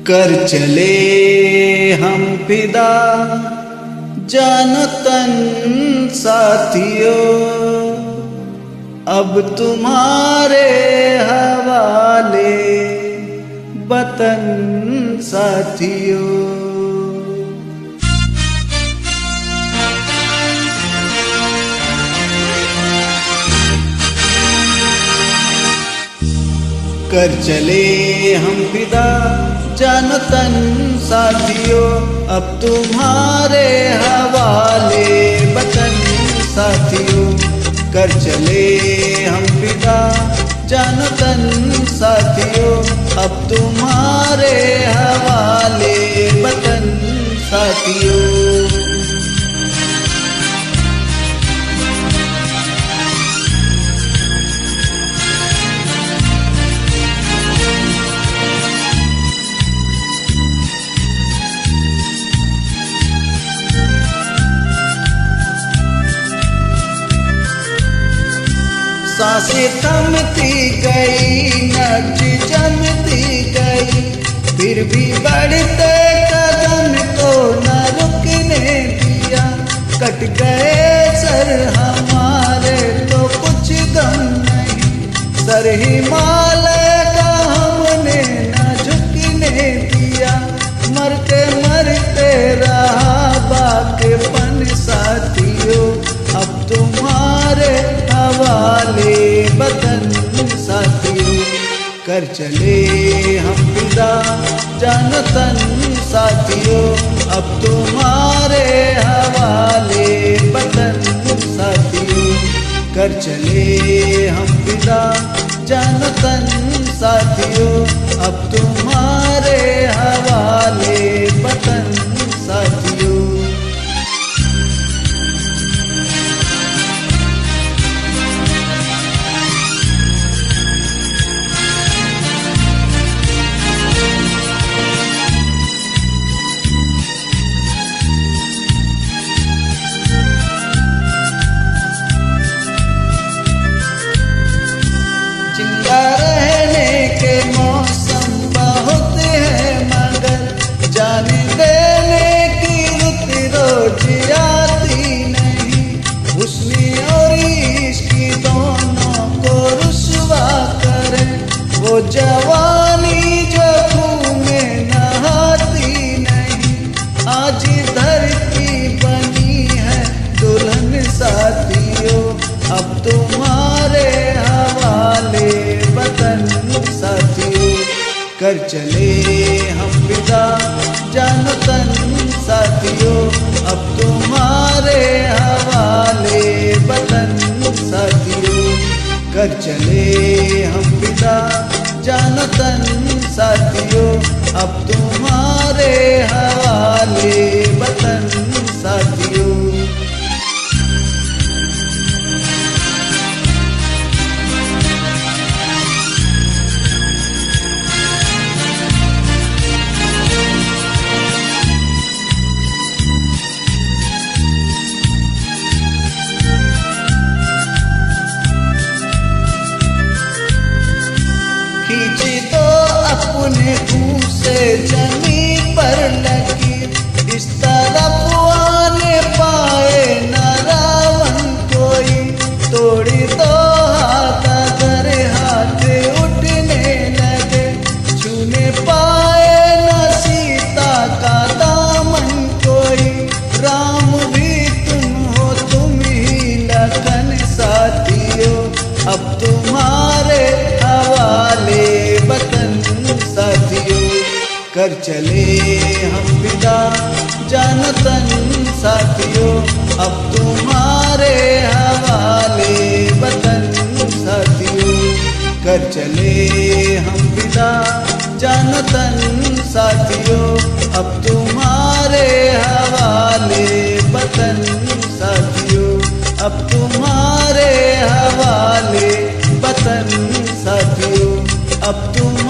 कर चले हम फिदा जानो तन साथियों, अब तुम्हारे हवाले वतन साथियों। कर चले हम फिदा जानो तन साथियों, अब तुम्हारे हवाले वतन साथियों। कर चले हम फिदा जानो तन साथियों, अब तुम्हारे हवाले वतन साथियों। सांसें थमती गई, नब्ज जमती गई, फिर भी बढ़ते कदम को न रुकने दिया। कट गए सर हमारे तो कुछ गम नहीं, सर हिमालय का हमने न झुकने दिया। मरते मरते रहा बाक़ीपन साथियों, अब तुम्हारे हवाले वतन साथियों। कर चले हम फिदा जानो तन साथियों, अब तुम्हारे हवाले वतन साथियों। कर चले हम फिदा जानो तन साथियों, अब तुम्हारे हवाले वतन साथियों। रहने के मौसम बहुत है, मगर जाने देने की रुत रोज आती नहीं। हुस्न और इश्क दोनों को रुसवा करे वो जवानी जो खून में नहाती नहीं। आज धरती बनी है दुल्हन साथियों, अब तुम्हारे हवाले वतन साथियों। कर चले हम फिदा जानो तन साथियों, अब तुम्हारे हवाले वतन साथियों। कर चले हम फिदा जानो तन साथियों, अब तुम्हारे हवाले वतन साथियों। खींची तो अपने मुंह से जमीन पर लगी, इस तरफ आने पाए न रावण कोई। तोड़ी तो हाथ अगर हाथ उठने लगे, छूने पाए न सीता का दामन कोई। राम भी तुम हो तुम ही लखन साथियों, अब तुम्हारे हवाले वतन साथियों। कर चले हम फिदा जानो तन साथियों, अब तुम्हारे हवाले वतन साथियों। कर चले हम फिदा जानो तन साथियों, अब तुम्हारे हवाले वतन साथियों। अब तुम्हारे हवाले वतन साथियों, अब तुम